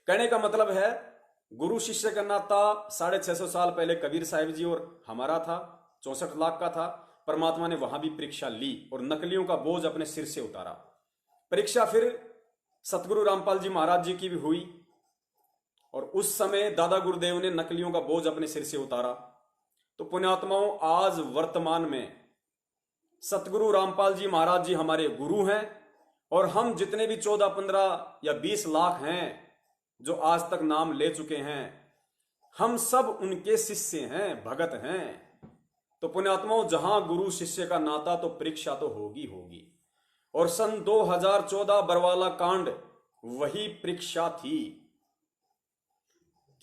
कहने का मतलब है गुरु शिष्य का नाता 650 साल पहले कबीर साहिब जी और हमारा था, 64 लाख का था। परमात्मा ने वहां भी परीक्षा ली और नकलियों का बोझ अपने सिर से उतारा। परीक्षा फिर सतगुरु रामपाल जी महाराज जी की भी हुई और उस समय दादा गुरुदेव ने नकलियों का बोझ अपने सिर से उतारा। तो पुण्यात्माओं, आज वर्तमान में सतगुरु रामपाल जी महाराज जी हमारे गुरु हैं और हम जितने भी 14, 15 या 20 लाख हैं जो आज तक नाम ले चुके हैं, हम सब उनके शिष्य हैं, भगत हैं। तो पुण्यात्माओं, जहां गुरु शिष्य का नाता तो परीक्षा तो होगी होगी। और सन 2014 बरवाला कांड वही परीक्षा थी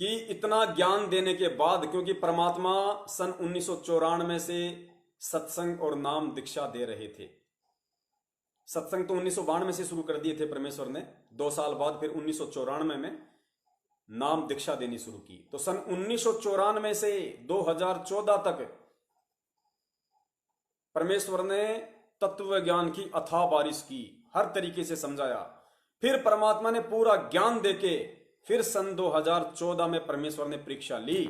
कि इतना ज्ञान देने के बाद, क्योंकि परमात्मा सन 1994 से सत्संग और नाम दीक्षा दे रहे थे। सत्संग तो 1992 से शुरू कर दिए थे परमेश्वर ने, 2 साल बाद फिर 1994 में नाम दीक्षा देनी शुरू की। तो सन 1994 से 2014 तक परमेश्वर ने तत्व ज्ञान की अथाह बारिश की, हर तरीके से समझाया। फिर परमात्मा ने पूरा ज्ञान देके फिर सन 2014 में परमेश्वर ने परीक्षा ली,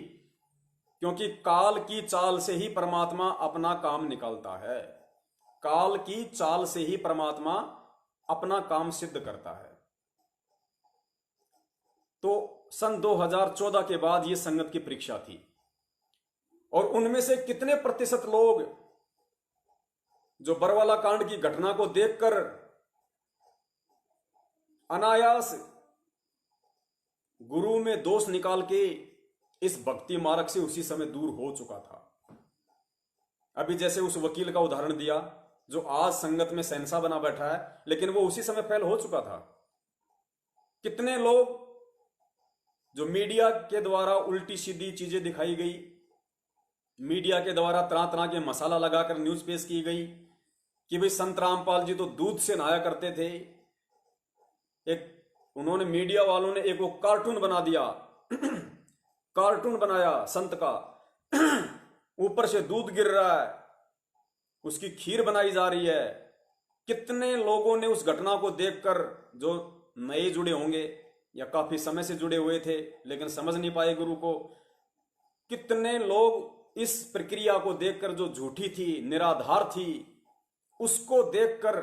क्योंकि काल की चाल से ही परमात्मा अपना काम निकालता है। काल की चाल से ही परमात्मा अपना काम सिद्ध करता है। तो सन 2014 के बाद यह संगत की परीक्षा थी और उनमें से कितने प्रतिशत लोग जो बरवाला कांड की घटना को देखकर अनायास गुरु में दोष निकाल के इस भक्ति मार्ग से उसी समय दूर हो चुका था। अभी जैसे उस वकील का उदाहरण दिया जो आज संगत में शहंशाह बना बैठा है, लेकिन वो उसी समय फेल हो चुका था। कितने लोग जो मीडिया के द्वारा उल्टी सीधी चीजें दिखाई गई, मीडिया के द्वारा तरह तरह के मसाला लगाकर न्यूज पेश की गई कि भाई संत रामपाल जी तो दूध से नहाया करते थे। एक उन्होंने, मीडिया वालों ने एक वो कार्टून बना दिया कार्टून बनाया संत का ऊपर से दूध गिर रहा है, उसकी खीर बनाई जा रही है। कितने लोगों ने उस घटना को देखकर, जो नए जुड़े होंगे या काफी समय से जुड़े हुए थे लेकिन समझ नहीं पाए गुरु को, कितने लोग इस प्रक्रिया को देखकर जो झूठी थी, निराधार थी, उसको देखकर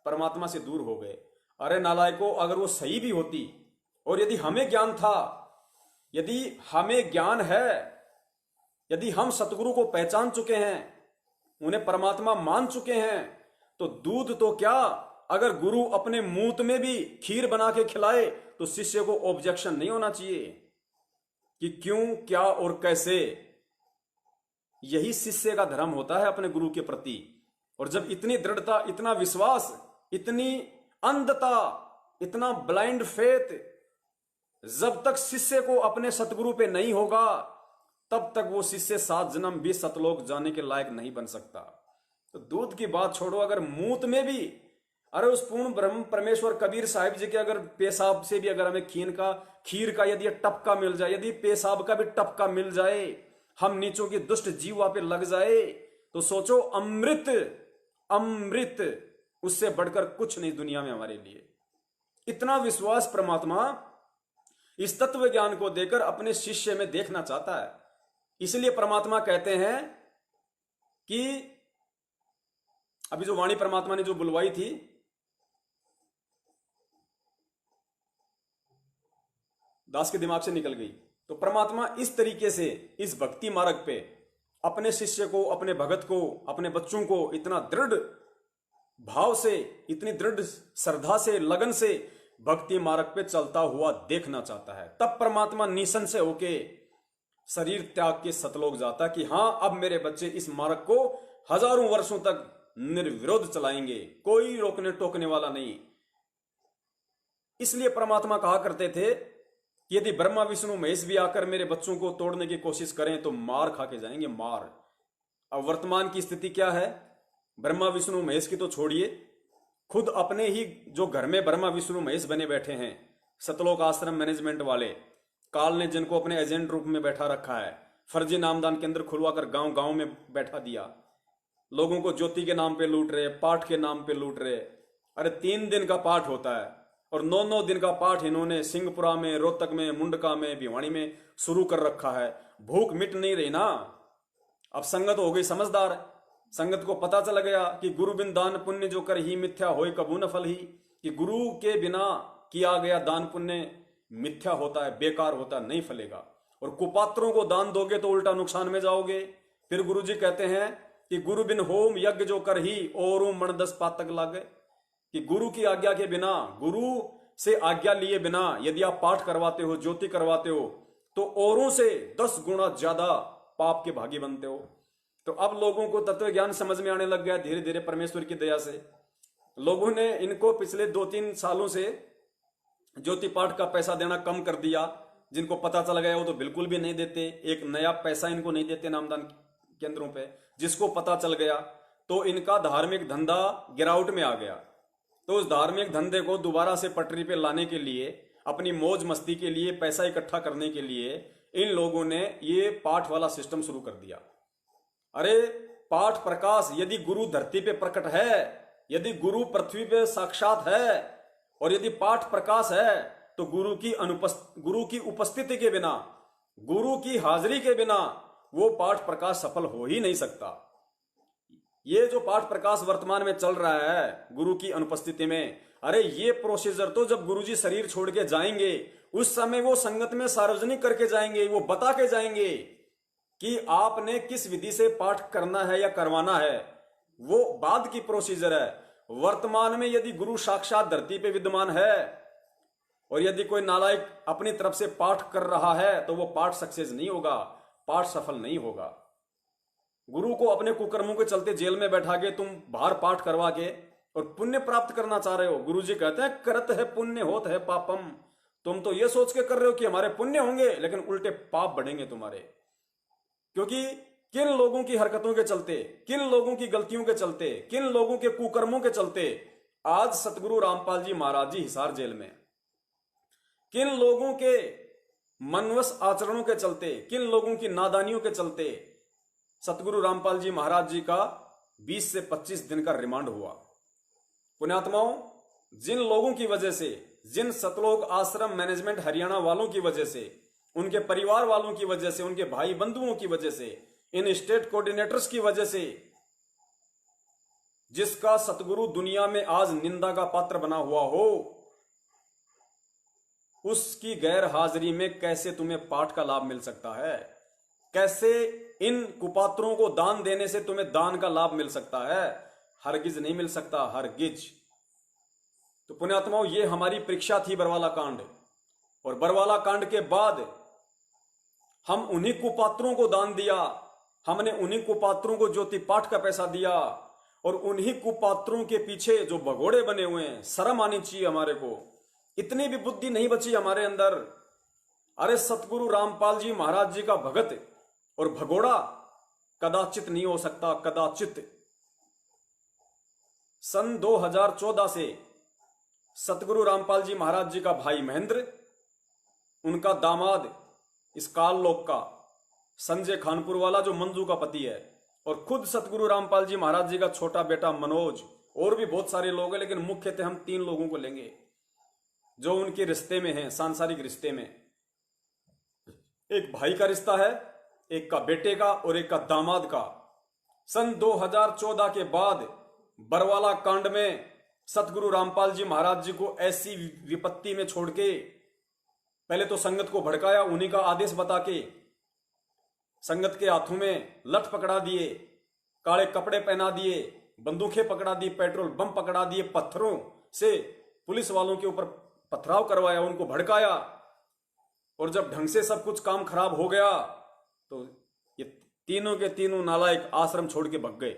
परमात्मा से दूर हो गए। अरे नालायकों, अगर वो सही भी होती और यदि हमें ज्ञान था, यदि हमें ज्ञान है, यदि हम सतगुरु को पहचान चुके हैं, उन्हें परमात्मा मान चुके हैं, तो दूध तो क्या, अगर गुरु अपने मूत में भी खीर बना के खिलाए तो शिष्य को ऑब्जेक्शन नहीं होना चाहिए कि क्यों, क्या और कैसे। यही शिष्य का धर्म होता है अपने गुरु के प्रति। और जब इतनी दृढ़ता, इतना विश्वास, इतनी अंधता, इतना ब्लाइंड फेथ जब तक शिष्य को अपने सतगुरु पे नहीं होगा, तब तक वो शिष्य 7 जन्म भी सतलोक जाने के लायक नहीं बन सकता। तो दूध की बात छोड़ो, अगर मूत में भी, अरे उस पूर्ण ब्रह्म परमेश्वर कबीर साहिब जी के अगर पेशाब से भी अगर हमें खीर का यदि टपका मिल जाए, यदि पेशाब का भी टपका मिल जाए, हम नीचों की दुष्ट जीवा पे लग जाए, तो सोचो अमृत, अमृत उससे बढ़कर कुछ नहीं दुनिया में हमारे लिए। इतना विश्वास परमात्मा इस तत्व ज्ञान को देकर अपने शिष्य में देखना चाहता है। इसलिए परमात्मा कहते हैं कि अभी जो वाणी परमात्मा ने जो बुलवाई थी, दास के दिमाग से निकल गई। तो परमात्मा इस तरीके से इस भक्ति मार्ग पे अपने शिष्य को, अपने भगत को, अपने बच्चों को इतना दृढ़ भाव से, इतनी दृढ़ श्रद्धा से, लगन से भक्ति मार्ग पे चलता हुआ देखना चाहता है। तब परमात्मा निशन से होके शरीर त्याग के सतलोक जाता कि हां, अब मेरे बच्चे इस मार्ग को हजारों वर्षों तक निर्विरोध चलाएंगे, कोई रोकने टोकने वाला नहीं। इसलिए परमात्मा कहा करते थे कि यदि ब्रह्मा विष्णु महेश भी आकर मेरे बच्चों को तोड़ने की कोशिश करें तो मार खा के जाएंगे, मार। अब वर्तमान की स्थिति क्या है? ब्रह्मा विष्णु महेश की तो छोड़िए, खुद अपने ही जो घर में ब्रह्मा विष्णु महेश बने बैठे हैं, सतलोक आश्रम मैनेजमेंट वाले, काल ने जिनको अपने एजेंट रूप में बैठा रखा है, फर्जी नामदान केंद्र खुलवाकर गांव गांव में बैठा दिया, लोगों को ज्योति के नाम पे लूट रहे, पाठ के नाम पे लूट रहे। अरे 3 दिन का पाठ होता है, और 9-9 दिन का पाठ इन्होंने सिंहपुरा में, रोहतक में, मुंडका में, भिवानी में शुरू कर रखा है। भूख मिट नहीं रही ना। अब संगत हो गई समझदार। संगत को पता चल गया कि गुरु बिन दान पुण्य जो कर ही मिथ्या होय कबू न फल ही, कि गुरु के बिना किया गया दान पुण्य मिथ्या होता है, बेकार होता है, नहीं फलेगा। और कुपात्रों को दान दोगे तो उल्टा नुकसान में जाओगे। फिर गुरु जी कहते हैं कि गुरु बिन होम यज्ञ जो कर ही और मन 10 पातक लागे, कि गुरु की आज्ञा के बिना, गुरु से आज्ञा लिए बिना यदि आप पाठ करवाते हो, ज्योति करवाते हो, तो औरों से 10 गुना ज्यादा पाप के भागी बनते हो। तो अब लोगों को तत्व ज्ञान समझ में आने लग गया धीरे धीरे परमेश्वर की दया से। लोगों ने इनको पिछले 2-3 सालों से ज्योति पाठ का पैसा देना कम कर दिया। जिनको पता चल गया वो तो बिल्कुल भी नहीं देते, एक नया पैसा इनको नहीं देते नामदान केंद्रों पे। जिसको पता चल गया तो इनका धार्मिक धंधा गिरावट में आ गया। तो उस धार्मिक धंधे को दोबारा से पटरी पे लाने के लिए, अपनी मौज मस्ती के लिए, पैसा इकट्ठा करने के लिए इन लोगों ने ये पाठ वाला सिस्टम शुरू कर दिया। अरे पाठ प्रकाश, यदि गुरु धरती पे प्रकट है, यदि गुरु पृथ्वी पे साक्षात है, और यदि पाठ प्रकाश है, तो गुरु की उपस्थिति के बिना, गुरु की हाजिरी के बिना वो पाठ प्रकाश सफल हो ही नहीं सकता। ये जो पाठ प्रकाश वर्तमान में चल रहा है गुरु की अनुपस्थिति में, अरे ये प्रोसीजर तो जब गुरुजी शरीर छोड़ के जाएंगे उस समय वो संगत में सार्वजनिक करके जाएंगे, वो बता के जाएंगे कि आपने किस विधि से पाठ करना है या करवाना है। वो बाद की प्रोसीजर है। वर्तमान में यदि गुरु साक्षात धरती पे विद्यमान है और यदि कोई नालायक अपनी तरफ से पाठ कर रहा है तो वो पाठ सक्सेस नहीं होगा, पाठ सफल नहीं होगा। गुरु को अपने कुकर्मों के चलते जेल में बैठा के तुम बाहर पाठ करवा के और पुण्य प्राप्त करना चाह रहे हो। गुरु जी कहते हैं करत है पुण्य होत है पापम। तुम तो ये सोच के कर रहे हो कि हमारे पुण्य होंगे, लेकिन उल्टे पाप बढ़ेंगे तुम्हारे। क्योंकि किन लोगों की हरकतों के चलते, किन लोगों की गलतियों के चलते, किन लोगों के कुकर्मों के चलते आज सतगुरु रामपाल जी महाराज जी हिसार जेल में, किन लोगों के मनवश आचरणों के चलते, किन लोगों की नादानियों के चलते सतगुरु रामपाल जी महाराज जी का 20 से 25 दिन का रिमांड हुआ। पुण्यात्माओं, जिन लोगों की वजह से, जिन सतलोक आश्रम मैनेजमेंट हरियाणा वालों की वजह से, उनके परिवार वालों की वजह से, उनके भाई बंधुओं की वजह से, इन स्टेट कोऑर्डिनेटर्स की वजह से, जिसका सतगुरु दुनिया में आज निंदा का पात्र बना हुआ हो, उसकी गैर हाजिरी में कैसे तुम्हें पाठ का लाभ मिल सकता है? कैसे इन कुपात्रों को दान देने से तुम्हें दान का लाभ मिल सकता है? हरगिज नहीं मिल सकता, हरगिज। तो पुण्यात्माओं, ये हमारी परीक्षा थी बरवाला कांड। और बरवाला कांड के बाद हम उन्हीं कुपात्रों को दान दिया, हमने उन्हीं कुपात्रों को ज्योति पाठ का पैसा दिया, और उन्हीं कुपात्रों के पीछे जो भगोड़े बने हुए हैं, शर्म आनी चाहिए हमारे को। इतनी भी बुद्धि नहीं बची हमारे अंदर। अरे सतगुरु रामपाल जी महाराज जी का भगत और भगोड़ा कदाचित नहीं हो सकता, कदाचित। सन 2014 से सतगुरु रामपाल जी महाराज जी का भाई महेंद्र, उनका दामाद इस काल लोक का संजय खानपुर वाला जो मंजू का पति है, और खुद सतगुरु रामपाल जी महाराज जी का छोटा बेटा मनोज, और भी बहुत सारे लोग हैं, लेकिन मुख्यतः हम 3 लोगों को लेंगे जो उनके रिश्ते में हैं, सांसारिक रिश्ते में। एक भाई का रिश्ता है, एक का बेटे का और एक का दामाद का। सन 2014 के बाद बरवाला कांड में सतगुरु रामपाल जी महाराज जी को ऐसी विपत्ति में छोड़ के पहले तो संगत को भड़काया, उन्हीं का आदेश बता के संगत के हाथों में लठ पकड़ा दिए, काले कपड़े पहना दिए, बंदूकें पकड़ा दी, पेट्रोल बम पकड़ा दिए, पत्थरों से पुलिस वालों के ऊपर पथराव करवाया, उनको भड़काया। और जब ढंग से सब कुछ काम खराब हो गया तो ये तीनों के तीनों नालायक आश्रम छोड़ के भग गए,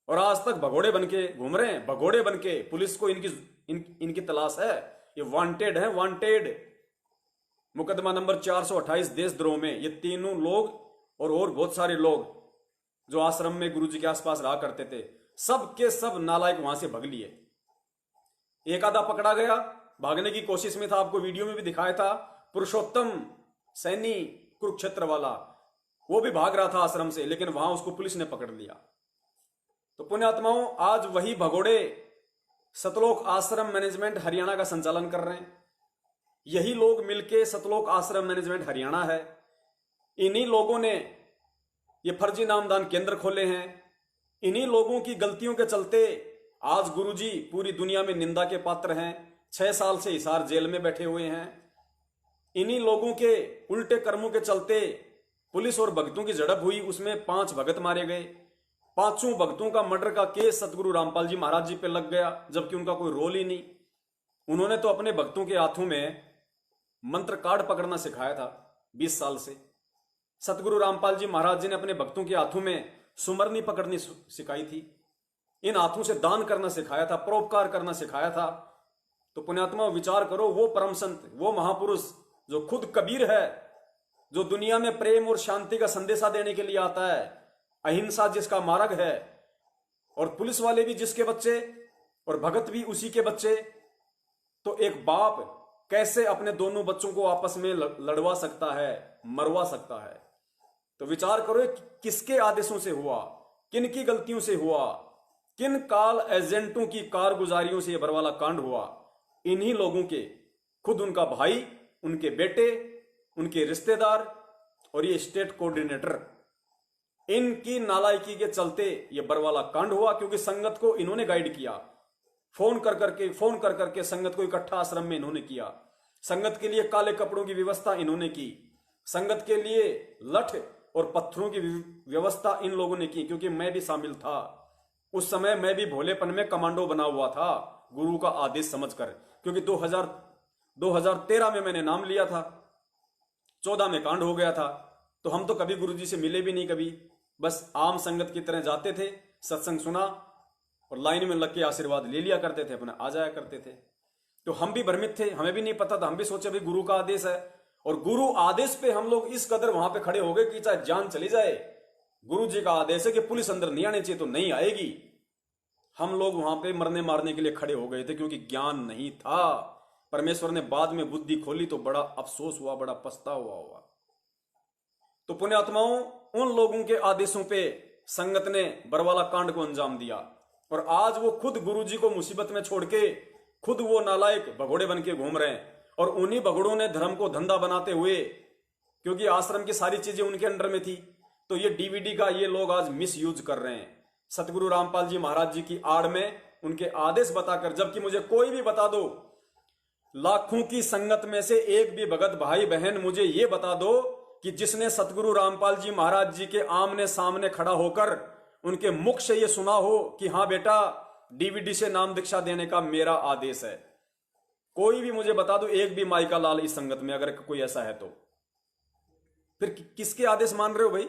और आज तक भगोड़े बनके घूम रहे हैं। भगोड़े बनके पुलिस को इनकी तलाश है। ये वांटेड है, वांटेड। मुकदमा नंबर 428 देशद्रोह में ये तीनों लोग और बहुत सारे लोग जो आश्रम में गुरुजी के आसपास रहा करते थे, सब के सब नालायक वहां से भग लिए। एक आधा पकड़ा गया, भागने की कोशिश में था, आपको वीडियो में भी दिखाया था, पुरुषोत्तम सैनी कुरुक्षेत्र वाला, वो भी भाग रहा था आश्रम से, लेकिन वहां उसको पुलिस ने पकड़ लिया। तो पुण्यात्माओं, आज वही भगोड़े सतलोक आश्रम मैनेजमेंट हरियाणा का संचालन कर रहे हैं। यही लोग मिलके सतलोक आश्रम मैनेजमेंट हरियाणा है। इन्हीं लोगों ने ये फर्जी नामदान केंद्र खोले हैं। इन्हीं लोगों की गलतियों के चलते आज गुरुजी पूरी दुनिया में निंदा के पात्र हैं। 6 साल से हिसार जेल में बैठे हुए हैं। इन्हीं लोगों के उल्टे कर्मों के चलते पुलिस और भक्तों की झड़प हुई, उसमें 5 भगत मारे गए। 5 भक्तों का मर्डर का केस सतगुरु रामपाल जी महाराज जी पे लग गया, जबकि उनका कोई रोल ही नहीं। उन्होंने तो अपने भक्तों के हाथों में मंत्र कार्ड पकड़ना सिखाया था 20 साल से। सतगुरु रामपाल जी महाराज जी ने अपने भक्तों के हाथों में सुमरनी पकड़नी सिखाई थी। इन हाथों से दान करना सिखाया था, परोपकार करना सिखाया था। तो पुण्यात्मा विचार करो, वो परम संत, वो महापुरुष जो खुद कबीर है, जो दुनिया में प्रेम और शांति का संदेशा देने के लिए आता है, अहिंसा जिसका मार्ग है, और पुलिस वाले भी जिसके बच्चे और भगत भी उसी के बच्चे, तो एक बाप कैसे अपने दोनों बच्चों को आपस में लड़वा सकता है, मरवा सकता है? तो विचार करो किसके आदेशों से हुआ, किन की गलतियों से हुआ, किन काल एजेंटों की कारगुजारियों से यह बरवाला कांड हुआ। इन्हीं लोगों के खुद उनका भाई, उनके बेटे, उनके रिश्तेदार और ये स्टेट कोऑर्डिनेटर, इनकी नालायकी के चलते ये बरवाला कांड हुआ। क्योंकि संगत को इन्होंने गाइड किया, फोन कर करके संगत को इकट्ठा आश्रम में इन्होंने किया। संगत के लिए काले कपड़ों की व्यवस्था इन्होंने की। संगत के लिए लठ और पत्थरों की व्यवस्था इन लोगों ने की। क्योंकि मैं भी शामिल था उस समय, मैं भी भोलेपन में कमांडो बना हुआ था गुरु का आदेश समझकर। क्योंकि 2013 में मैंने नाम लिया था, 14 में कांड हो गया था। तो हम तो कभी गुरुजी से मिले भी नहीं, कभी बस आम संगत की तरह जाते थे, सत्संग सुना और लाइन में लग के आशीर्वाद ले लिया करते थे, अपने आ जाया करते थे। तो हम भी भ्रमित थे, हमें भी नहीं पता था। हम भी सोचे भाई गुरु का आदेश है, और गुरु आदेश पे हम लोग इस कदर वहां पे खड़े हो गए कि चाहे जान चली जाए, गुरु जी का आदेश है कि पुलिस अंदर नहीं आनी चाहिए तो नहीं आएगी। हम लोग वहां पे मरने मारने के लिए खड़े हो गए थे, क्योंकि ज्ञान नहीं था। परमेश्वर ने बाद में बुद्धि खोली तो बड़ा अफसोस हुआ, बड़ा पछतावा हुआ। तो पुण्यात्माओं, उन लोगों के आदेशों पे संगत ने बरवाला कांड को अंजाम दिया, और आज वो खुद गुरुजी को मुसीबत में छोड़ के खुद वो नालायक भगोड़े बन के घूम रहे हैं। और उन्हीं भगोड़ों ने धर्म को धंधा बनाते हुए, क्योंकि आश्रम की सारी चीजें उनके अंडर में थी, तो ये डीवीडी का ये लोग आज मिस यूज कर रहे हैं सतगुरु रामपाल जी महाराज जी की आड़ में, उनके आदेश बताकर। जबकि मुझे कोई भी बता दो, लाखों की संगत में से एक भी भगत भाई बहन मुझे ये बता दो कि जिसने सतगुरु रामपाल जी महाराज जी के आमने सामने खड़ा होकर उनके मुख से ये सुना हो कि हाँ बेटा, डीवीडी से नाम दीक्षा देने का मेरा आदेश है। कोई भी मुझे बता दो, एक भी माई का लाल इस संगत में अगर कोई ऐसा है तो फिर किसके आदेश मान रहे हो भाई?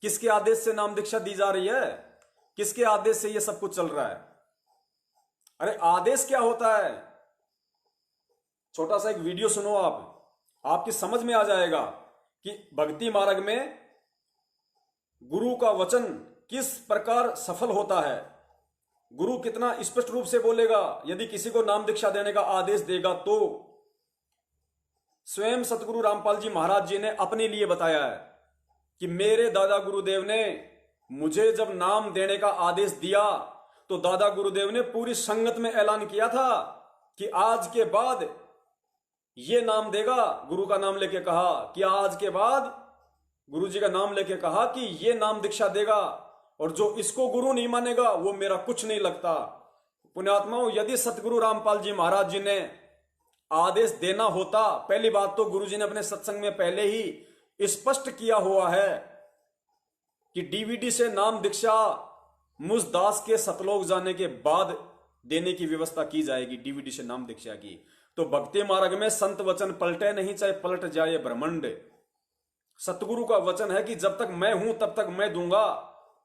किसके आदेश से नाम दीक्षा दी जा रही है? किसके आदेश से ये सब कुछ चल रहा है? अरे आदेश क्या होता है? छोटा सा एक वीडियो सुनो आप, आपकी समझ में आ जाएगा कि भक्ति मार्ग में गुरु का वचन किस प्रकार सफल होता है। गुरु कितना स्पष्ट रूप से बोलेगा यदि किसी को नाम दीक्षा देने का आदेश देगा तो। स्वयं सतगुरु रामपाल जी महाराज जी ने अपने लिए बताया है कि मेरे दादा गुरुदेव ने मुझे जब नाम देने का आदेश दिया तो दादा गुरुदेव ने पूरी संगत में ऐलान किया था कि आज के बाद ये नाम देगा। गुरु का नाम लेके कहा कि आज के बाद, गुरु जी का नाम लेके कहा कि ये नाम दीक्षा देगा, और जो इसको गुरु नहीं मानेगा वो मेरा कुछ नहीं लगता। पुण्यात्माओं, यदि सतगुरु रामपाल जी महाराज जी ने आदेश देना होता, पहली बात तो गुरु जी ने अपने सत्संग में पहले ही स्पष्ट किया हुआ है कि डीवीडी से नाम दीक्षा मुझ दास के सतलोक जाने के बाद देने की व्यवस्था की जाएगी, डीवीडी से नाम दीक्षा की। तो भक्ति मार्ग में संत वचन पलटे नहीं, चाहे पलट जाए ब्रह्मांड। सतगुरु का वचन है कि जब तक मैं हूं तब तक मैं दूंगा,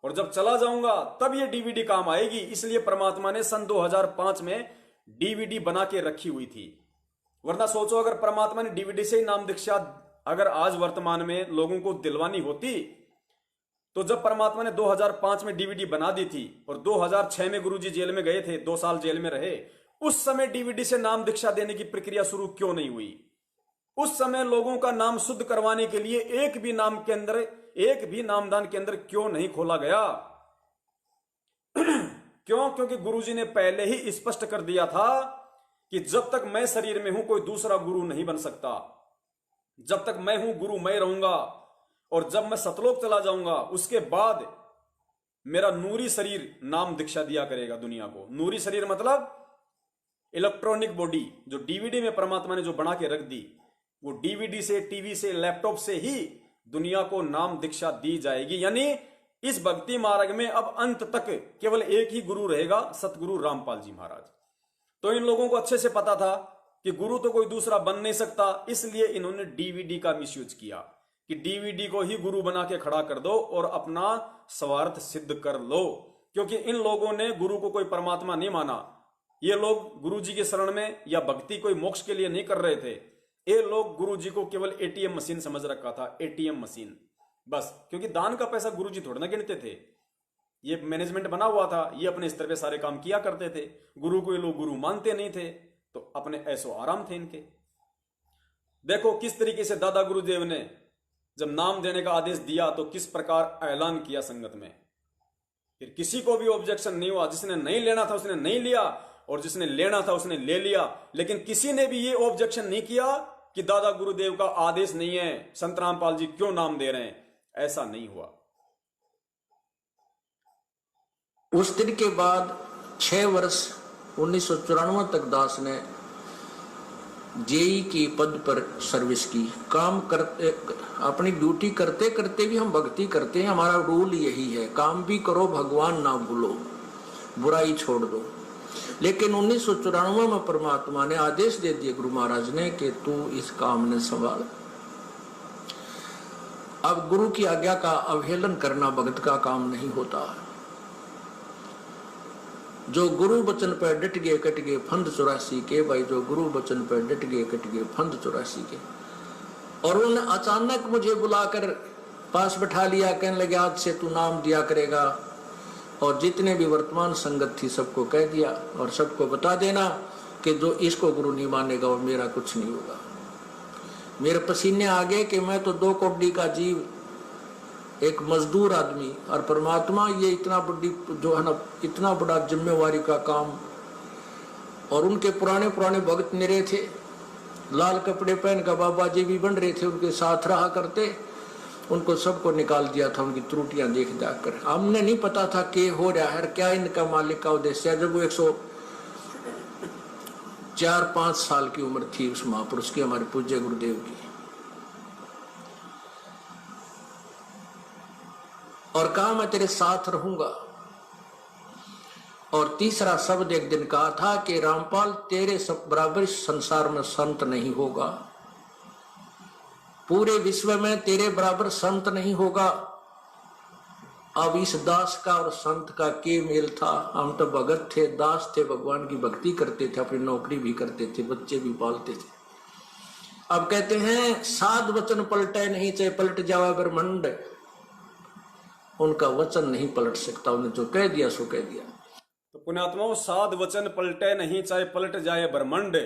और जब चला जाऊंगा तब ये डीवीडी काम आएगी। इसलिए परमात्मा ने सन 2005 में डीवीडी बना के रखी हुई थी। वरना सोचो, अगर परमात्मा ने डीवीडी से ही नाम दीक्षा अगर आज वर्तमान में लोगों को दिलवानी होती, तो जब परमात्मा ने 2005 में डीवीडी बना दी थी और 2006 में गुरुजी जेल में गए थे, 2 साल जेल में रहे, उस समय डीवीडी से नाम दीक्षा देने की प्रक्रिया शुरू क्यों नहीं हुई? उस समय लोगों का नाम शुद्ध करवाने के लिए एक भी नामदान केंद्र क्यों नहीं खोला गया? क्यों? क्योंकि गुरुजी ने पहले ही स्पष्ट कर दिया था कि जब तक मैं शरीर में हूं कोई दूसरा गुरु नहीं बन सकता। जब तक मैं हूं गुरु मैं रहूंगा, और जब मैं सतलोक चला जाऊंगा उसके बाद मेरा नूरी शरीर नाम दीक्षा दिया करेगा दुनिया को। नूरी शरीर मतलब इलेक्ट्रॉनिक बॉडी, जो डीवीडी में परमात्मा ने जो बना के रख दी, वो डीवीडी से, टीवी से, लैपटॉप से ही दुनिया को नाम दीक्षा दी जाएगी। यानी इस भक्ति मार्ग में अब अंत तक केवल एक ही गुरु रहेगा, सतगुरु रामपाल जी महाराज। तो इन लोगों को अच्छे से पता था कि गुरु तो कोई दूसरा बन नहीं सकता, इसलिए इन्होंने डीवीडी का मिसयूज किया कि डीवीडी को ही गुरु बना के खड़ा कर दो और अपना स्वार्थ सिद्ध कर लो। क्योंकि इन लोगों ने गुरु को कोई परमात्मा नहीं माना। ये लोग गुरु जी के शरण में या भक्ति कोई मोक्ष के लिए नहीं कर रहे थे। ये लोग गुरु जी को केवल एटीएम मशीन समझ रखा था, एटीएम मशीन बस। क्योंकि दान का पैसा गुरु जी थोड़ा ना गिनते थे, ये मैनेजमेंट बना हुआ था, ये अपने स्तर पे सारे काम किया करते थे। गुरु को ये लोग गुरु मानते नहीं थे, तो अपने ऐसो आराम थे इनके। देखो किस तरीके से दादा गुरुदेव ने जब नाम देने का आदेश दिया तो किस प्रकार ऐलान किया संगत में। फिर किसी को भी ऑब्जेक्शन नहीं हुआ। जिसने नहीं लेना था उसने नहीं लिया, और जिसने लेना था उसने ले लिया। लेकिन किसी ने भी ये ऑब्जेक्शन नहीं किया कि दादा गुरुदेव का आदेश नहीं है, संत रामपाल जी क्यों नाम दे रहे हैं। ऐसा नहीं हुआ। उस दिन के बाद 6 वर्ष 1994 तक दास ने जेई की पद पर सर्विस की। काम करते, अपनी ड्यूटी करते करते भी हम भक्ति करते हैं। हमारा रूल यही है, काम भी करो भगवान ना भूलो, बुराई छोड़ दो। लेकिन 1994 में परमात्मा ने आदेश दे दिए गुरु महाराज ने कि तू इस काम ने संभाल। अब गुरु की आज्ञा का अवहेलन करना भगत का काम नहीं होता। जो गुरु वचन पर डट गए कट गए फंद 84 के। भाई जो गुरु वचन पर डट गए कट गए फंद 84 के। और उन्होंने अचानक मुझे बुलाकर पास बैठा लिया, कहने लगे आज से तू नाम दिया करेगा, और जितने भी वर्तमान संगत थी सबको कह दिया, और सबको बता देना कि जो इसको गुरु नहीं मानेगा और मेरा कुछ नहीं होगा। मेरे पसीने आ गए कि मैं तो 2 कौड़ी का जीव, एक मजदूर आदमी, और परमात्मा ये इतना बड़ी जो है ना, इतना बड़ा जिम्मेवारी का काम। और उनके पुराने पुराने भक्त मेरे थे, लाल कपड़े पहन कर बाबा जी भी बन रहे थे, उनके साथ रहा करते। उनको सबको निकाल दिया था उनकी त्रुटियां देख जाकर। हमने नहीं पता था कि हो रहा है, क्या इनका मालिक का उद्देश्य है। जब वो 104-5 साल की उम्र थी उस महापुरुष की, हमारे पूज्य गुरुदेव की। और कहा मैं तेरे साथ रहूंगा। और तीसरा शब्द एक दिन कहा था कि रामपाल तेरे सब बराबर संसार में संत नहीं होगा, पूरे विश्व में तेरे बराबर संत नहीं होगा। अब इस दास का और संत का के मेल था। हम तो भगत थे, दास थे, भगवान की भक्ति करते थे, अपनी नौकरी भी करते थे, बच्चे भी पालते थे। अब कहते हैं साध वचन पलटे नहीं, चाहे पलट जावा ब्रह्मांड। उनका वचन नहीं पलट सकता, उन्हें जो कह दिया सो कह दिया। तो पुण्यात्माओं, साध वचन पलटे नहीं चाहे पलट जाए ब्रह्मांड।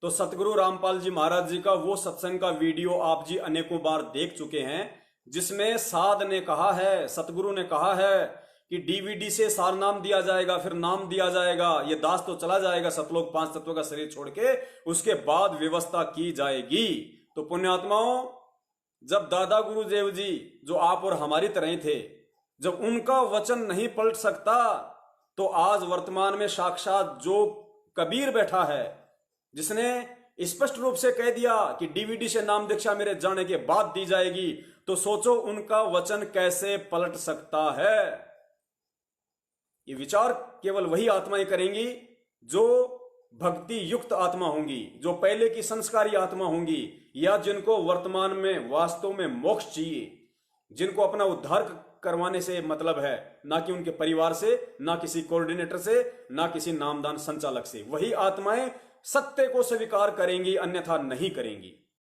तो सतगुरु रामपाल जी महाराज जी का वो सत्संग का वीडियो आप जी अनेकों बार देख चुके हैं, जिसमें साध ने कहा है, सतगुरु ने कहा है कि डीवीडी से सार नाम दिया जाएगा, फिर नाम दिया जाएगा, ये दास तो चला जाएगा सतलोक 5 तत्वों का शरीर छोड़ के, उसके बाद व्यवस्था की जाएगी। तो पुण्यात्माओं, जब दादा गुरुदेव जी जो आप और हमारी तरह ही थे, जब उनका वचन नहीं पलट सकता, तो आज वर्तमान में साक्षात जो कबीर बैठा है, जिसने स्पष्ट रूप से कह दिया कि डीवीडी से नाम दीक्षा मेरे जाने के बाद दी जाएगी, तो सोचो उनका वचन कैसे पलट सकता है। ये विचार केवल वही आत्माएं करेंगी जो भक्ति युक्त आत्मा होंगी, जो पहले की संस्कारी आत्मा होंगी, या जिनको वर्तमान में वास्तव में मोक्ष चाहिए, जिनको अपना उद्धार करवाने से मतलब है, ना कि उनके परिवार से, ना किसी कोऑर्डिनेटर से, ना किसी नामदान संचालक से। वही आत्माएं सत्य को स्वीकार करेंगी, अन्यथा नहीं करेंगी।